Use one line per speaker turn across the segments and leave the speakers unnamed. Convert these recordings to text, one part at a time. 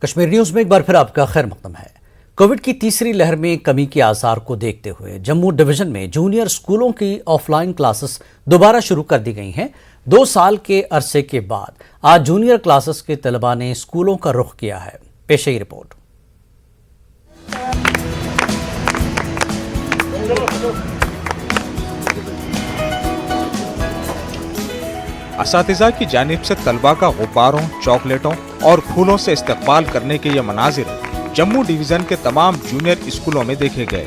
Kashmir news में एक बार फिर आपका खैर मकदम है। कोविड की तीसरी लहर में कमी के आसार को देखते हुए जम्मू डिवीजन में जूनियर स्कूलों की ऑफलाइन क्लासेस दोबारा शुरू कर दी गई हैं। 2 साल के अरसे के बाद आज जूनियर क्लासेस के तलबा ने स्कूलों का रुख किया है। पेश है रिपोर्ट।
असातिज़ा की जानिब से तलबा का गुब्बारों, चॉकलेटों और फूलों से इस्तकबाल करने के ये मनाजिर जम्मू डिवीजन के तमाम जूनियर स्कूलों में देखे गए।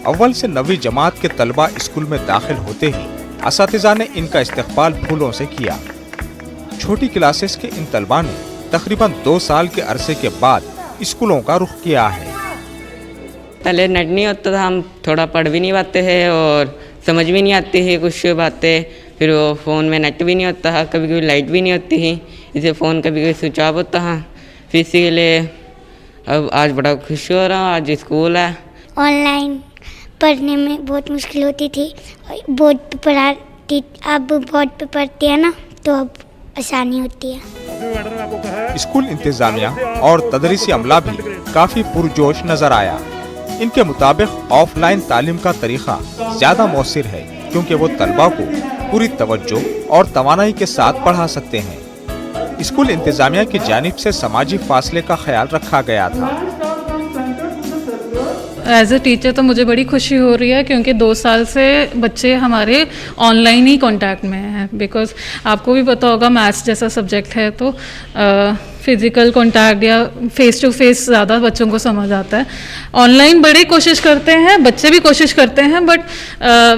अव्वल से 9वीं जमात के तलबा स्कूल में दाखिल होते ही असातिज़ा ने इनका इस्तकबाल फूलों से किया। छोटी क्लासेस के इन तलबा ने तकरीबन 2 साल के अरसे के बाद स्कूलों का रुख किया है।
पहले नेट नहीं होता था, हम थोड़ा पढ़ भी नहीं पाते हैं और समझ भी नहीं आती है कुछ बातें। फिर वो फ़ोन में नेट भी नहीं होता है, कभी कभी लाइट भी नहीं होती है, इसे फ़ोन कभी कभी स्विच ऑफ होता है। फिर इसीलिए अब आज बड़ा खुश हो रहा हूँ, आज स्कूल है।
ऑनलाइन पढ़ने में बहुत मुश्किल होती थी, बोर्ड पे पढ़ाती, अब बोर्ड पे पढ़ती है ना तो अब आसानी होती है।
स्कूल इंतजामिया और तदरीसी अमला भी काफ़ी पुरजोश नजर आया। इनके मुताबिक ऑफलाइन तालीम का तरीका ज़्यादा मौसर है क्योंकि वो तलबा को पूरी तवज्जो और तवानाई के साथ पढ़ा सकते हैं। स्कूल इंतजामिया की जानिब से समाजी फासले का ख्याल रखा गया था।
एज ए टीचर तो मुझे बड़ी खुशी हो रही है क्योंकि 2 साल से बच्चे हमारे ऑनलाइन ही कांटेक्ट में हैं। बिकॉज आपको भी पता होगा मैथ्स जैसा सब्जेक्ट है तो फिज़िकल कांटेक्ट या फेस टू फेस ज़्यादा बच्चों को समझ आता है। ऑनलाइन बड़ी कोशिश करते हैं, बच्चे भी कोशिश करते हैं, बट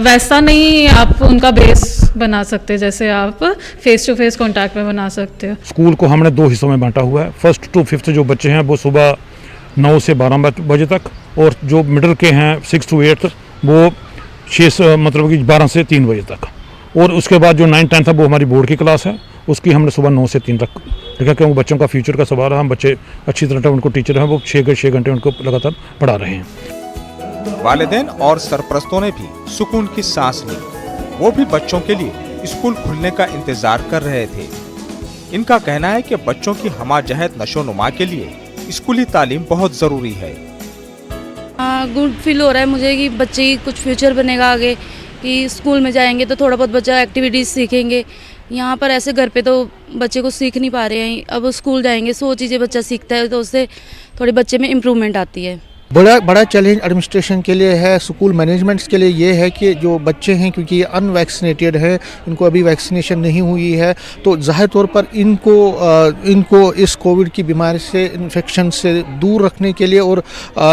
वैसा नहीं आप उनका बेस बना सकते जैसे आप फेस टू फेस कांटेक्ट में बना सकते हो।
स्कूल को हमने 2 हिस्सों में बांटा हुआ है। 1st to 5th जो बच्चे हैं वो सुबह 9 से 12 बजे तक, और जो मिडिल के हैं 6th to 8th वो 12 से 3 बजे तक, और उसके बाद जो 9th 10th है वो हमारी बोर्ड की क्लास है, उसकी हमने सुबह 9 से 3 तक देखा। क्योंकि बच्चों का फ्यूचर का सवाल है, हम बच्चे अच्छी तरह उनको टीचर हैं वो 6 घंटे उनको लगातार पढ़ा रहे हैं।
वालिदैन और सरपरस्तों ने भी सुकून की सांस ली। वो भी बच्चों के लिए स्कूल खुलने का इंतजार कर रहे थे। इनका कहना है कि बच्चों की हमाजहत नशोनुमा के लिए स्कूली तालीम बहुत ज़रूरी है।
गुड फील हो रहा है मुझे कि बच्चे की कुछ फ्यूचर बनेगा आगे, कि स्कूल में जाएंगे तो थोड़ा बहुत बच्चा एक्टिविटीज़ सीखेंगे। यहाँ पर ऐसे घर पे तो बच्चे को सीख नहीं पा रहे हैं, अब स्कूल जाएंगे 100 चीज़ें बच्चा सीखता है तो उससे थोड़ी बच्चे में इम्प्रूवमेंट आती है।
बड़ा चैलेंज एडमिनिस्ट्रेशन के लिए है, स्कूल मैनेजमेंट्स के लिए ये है कि जो बच्चे हैं क्योंकि ये अनवैक्सीनेटेड हैं, इनको अभी वैक्सीनेशन नहीं हुई है, तो ज़ाहिर तौर पर इनको इस कोविड की बीमारी से, इन्फेक्शन से दूर रखने के लिए और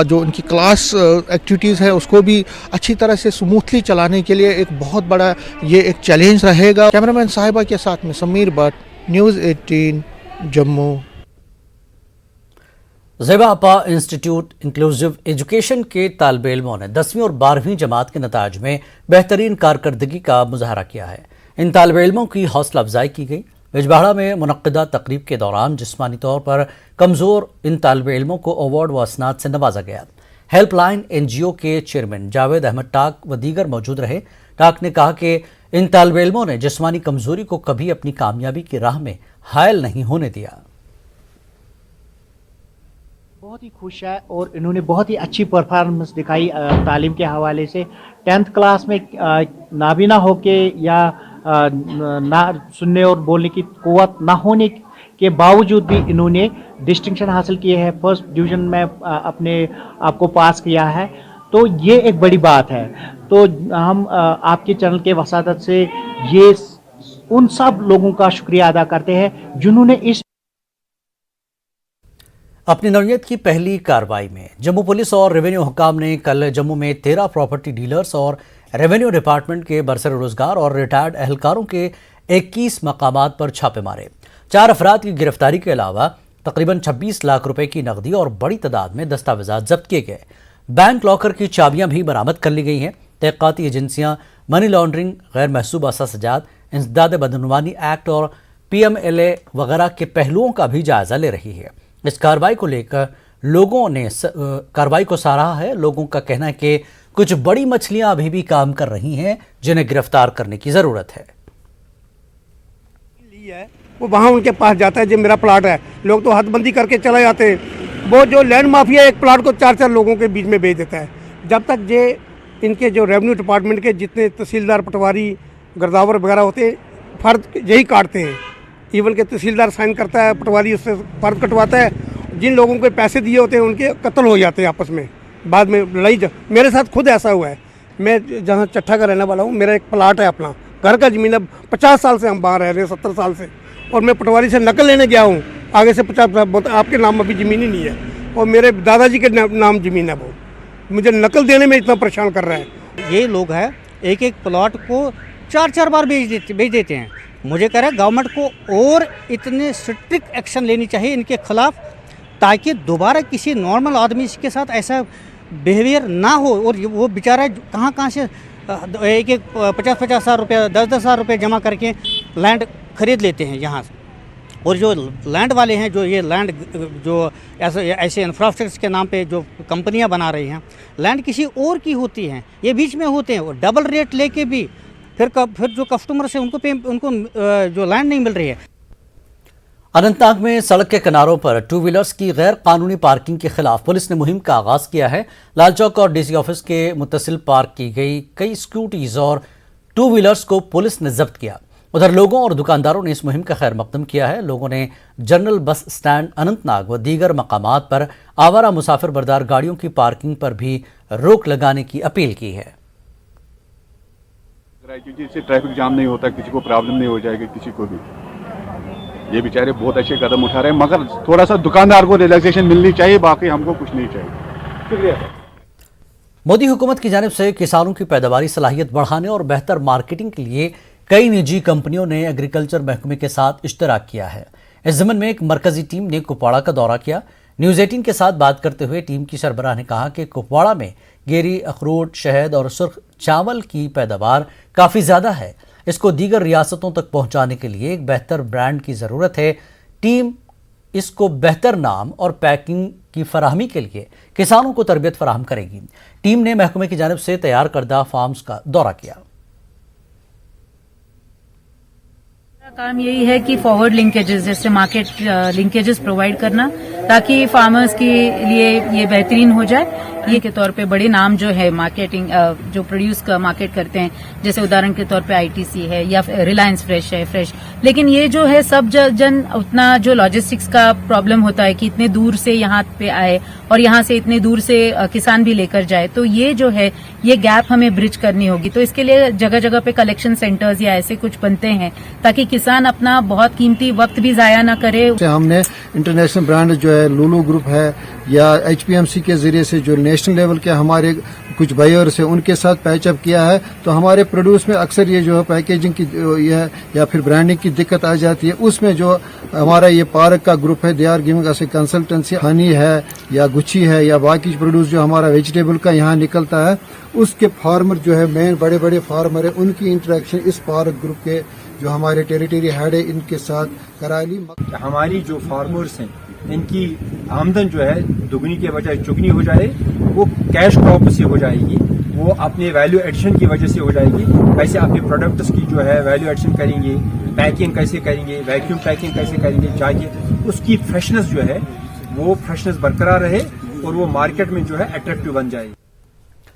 जो इनकी क्लास एक्टिविटीज़ है उसको भी अच्छी तरह से स्मूथली चलाने के लिए एक बहुत बड़ा ये एक चैलेंज रहेगा। कैमरामैन साहिबा के साथ में समीर भट्ट, न्यूज़ 18 जम्मू।
ज़ेबा आपा इंस्टीट्यूट इंक्लूसिव एजुकेशन के तालिबे इल्मों ने 10वीं और 12वीं जमात के नताज में बेहतरीन कारकर्दगी का मुजाहरा किया है। इन तालिबे इल्मों की हौसला अफजाई की गई। बिजबाड़ा में मुनक्किदा तकरीब के दौरान जिस्मानी तौर पर कमज़ोर इन तालिबे इल्मों को अवार्ड व असनाद से नवाजा गया। हेल्पलाइन NGO के चेयरमैन जावेद अहमद टाक व दीगर मौजूद रहे। टाक ने कहा कि इन तालिबे इल्मों ने जिस्मानी कमज़ोरी को कभी अपनी कामयाबी की राह में हायल नहीं होने दिया।
बहुत ही खुश है और इन्होंने बहुत ही अच्छी परफॉर्मेंस दिखाई तालीम के हवाले से। 10th क्लास में नाबीना होके या ना सुनने और बोलने की कुव्वत ना होने के बावजूद भी इन्होंने डिस्टिंक्शन हासिल किए हैं। 1st डिवीज़न में अपने आप को पास किया है, तो ये एक बड़ी बात है। तो हम आपके चैनल के वसादत से ये उन सब लोगों का शुक्रिया अदा करते हैं जिन्होंने इस
अपनी नौयत की पहली कार्रवाई में जम्मू पुलिस और रेवेन्यू हुकाम ने कल जम्मू में 13 प्रॉपर्टी डीलर्स और रेवेन्यू डिपार्टमेंट के बरसर रोजगार और रिटायर्ड एहलकारों के 21 मकामात पर छापे मारे। 4 अफराद की गिरफ्तारी के अलावा तकरीबन 26 लाख रुपए की नकदी और बड़ी तादाद में दस्तावेजात जब्त किए गए। बैंक लॉकर की चाबियां भी बरामद कर ली गई हैं। तहक़ीक़ाती एजेंसियां मनी लॉन्ड्रिंग, गैर महसूब असजात, इंसदाद बदनवानी एक्ट और PMLA वगैरह के पहलुओं का भी जायजा ले रही है। इस कार्रवाई को लेकर लोगों ने कार्रवाई को सराहा है। लोगों का कहना है कि कुछ बड़ी मछलियां अभी भी काम कर रही हैं जिन्हें गिरफ्तार करने की जरूरत है।
वो वहाँ उनके पास जाता है जो मेरा प्लाट है। लोग तो हदबंदी करके चले जाते हैं। वो जो लैंड माफिया एक प्लाट को 4-4 लोगों के बीच में बेच देता है। जब तक ये इनके जो रेवेन्यू डिपार्टमेंट के जितने तहसीलदार, पटवारी, गिरदावर वगैरह होते हैं, फ़र्द यही काटते हैं। इवन के तहसीलदार साइन करता है, पटवारी उससे फ़र्द कटवाता है। जिन लोगों को पैसे दिए होते हैं उनके कत्ल हो जाते हैं आपस में, बाद में लड़ाई। मेरे साथ खुद ऐसा हुआ है। मैं जहाँ चट्ठा का रहने वाला हूँ, मेरा एक प्लाट है अपना, घर का ज़मीन है। 50 साल से हम बाहर रह रहे हैं, 70 साल से। और मैं पटवारी से नकल लेने गया हूँ, आगे से 50 आपके नाम अभी ज़मीन ही नहीं है, और मेरे दादाजी के नाम ज़मीन है। वो मुझे नकल देने में इतना परेशान कर रहा है।
ये लोग हैं एक एक प्लॉट को 4-4 बार बेच देते हैं। मुझे कह रहा है गवर्नमेंट को और इतने स्ट्रिक्ट एक्शन लेनी चाहिए इनके खिलाफ, ताकि दोबारा किसी नॉर्मल आदमी के साथ ऐसा बिहेवियर ना हो। और वो बेचारा कहाँ से एक 50-50 हज़ार रुपया, 10-10 हज़ार रुपये जमा करके लैंड खरीद लेते हैं यहाँ से। और जो लैंड वाले हैं, जो ये लैंड जो ऐसे इंफ्रास्ट्रक्चर के नाम पे जो कंपनियां बना रही हैं, लैंड किसी और की होती हैं, ये बीच में होते हैं। और डबल रेट लेके भी फिर जो कस्टमर्स हैं उनको जो लैंड नहीं मिल रही है।
अनंतनाग में सड़क के किनारों पर 2 व्हीलर्स की गैर कानूनी पार्किंग के खिलाफ पुलिस ने मुहिम का आगाज किया है। लाल चौक और डीसी ऑफिस के मुत्तसिल पार्क की गई कई स्कूटीज और 2 व्हीलर्स को पुलिस ने जब्त किया। उधर लोगों और दुकानदारों ने इस मुहिम का खैर मकदम किया है। लोगों ने जनरल बस स्टैंड अनंतनाग व दीगर मकामात पर आवारा मुसाफिर बरदार गाड़ियों की पार्किंग पर भी रोक लगाने की अपील की है।
क्योंकि इससे ट्रैफिक जाम नहीं होता, किसी को प्रॉब्लम नहीं हो जाएगी, किसी को भी। ये बेचारे बहुत अच्छे कदम उठा रहे हैं, मगर थोड़ा सा दुकानदार को रिलैक्सेशन मिलनी चाहिए, बाकी हमको कुछ नहीं चाहिए। शुक्रिया।
मोदी हुकूमत की जानिब से किसानों की पैदावारी सलाहियत बढ़ाने और बेहतर मार्केटिंग के लिए कई निजी कंपनियों ने एग्रीकल्चर महकमे के साथ इश्तराक किया है। इस ज़मन में एक मरकजी टीम ने कुपवाड़ा का दौरा किया। न्यूज़ 18 के साथ बात करते हुए टीम की सरबराह ने कहा कि कुपवाड़ा में गेरी, अखरोट, शहद और सुर्ख चावल की पैदावार काफ़ी ज़्यादा है। इसको दीगर रियासतों तक पहुँचाने के लिए एक बेहतर ब्रांड की ज़रूरत है। टीम इसको बेहतर नाम और पैकिंग की फराहमी के लिए किसानों को तरबियत फराहम करेगी। टीम ने महकमे की जानिब से तैयार करदा फार्म्स का दौरा किया।
काम यही है कि फॉरवर्ड लिंकेजेस, जैसे मार्केट लिंकेजेस प्रोवाइड करना, ताकि फार्मर्स के लिए ये बेहतरीन हो जाए। ये के तौर पे बड़े नाम जो है मार्केटिंग जो प्रोड्यूस का मार्केट करते हैं, जैसे उदाहरण के तौर पे आईटीसी है या रिलायंस फ्रेश है, फ्रेश। लेकिन ये जो है सब जन उतना जो लॉजिस्टिक्स का प्रॉब्लम होता है कि इतने दूर से यहाँ पे आए और यहाँ से इतने दूर से किसान भी लेकर जाए, तो ये जो है ये गैप हमें ब्रिज करनी होगी। तो इसके लिए जगह जगह पे कलेक्शन सेंटर्स या ऐसे कुछ बनते हैं ताकि किसान अपना बहुत कीमती वक्त भी जाया ना करे।
हमने इंटरनेशनल ब्रांड जो है लुलु ग्रुप है या एचपीएमसी के जरिए से जो नेशनल लेवल के हमारे कुछ बायर्स है उनके साथ पैचअप किया है। तो हमारे प्रोड्यूस में अक्सर ये जो है पैकेजिंग की या फिर ब्रांडिंग की दिक्कत आ जाती है। उसमें जो हमारा ये पार्क का ग्रुप है, they are giving us consultancy. Honey है या गुच्छी है या बाकी प्रोड्यूस जो हमारा वेजिटेबल का यहाँ निकलता है, उसके फार्मर जो है मेन बड़े बड़े फार्मर है, उनकी इंटरेक्शन इस पार्क ग्रुप के जो हमारे टेरिटरी हेड है इनके साथ करा ली।
हमारी जो फार्मर्स हैं इनकी आमदन जो है दुगनी के बजाय चुगनी हो जाए, वो कैश क्रॉप से हो जाएगी, वो अपने वैल्यू एडिशन की वजह से हो जाएगी। कैसे अपने प्रोडक्ट्स की जो है वैल्यू एडिशन करेंगे, पैकिंग कैसे करेंगे, वैक्यूम पैकिंग कैसे करेंगे, जाके उसकी फ्रेशनेस जो है वो फ्रेशनेस बरकरार रहे और वो मार्केट में जो है अट्रैक्टिव बन जाए।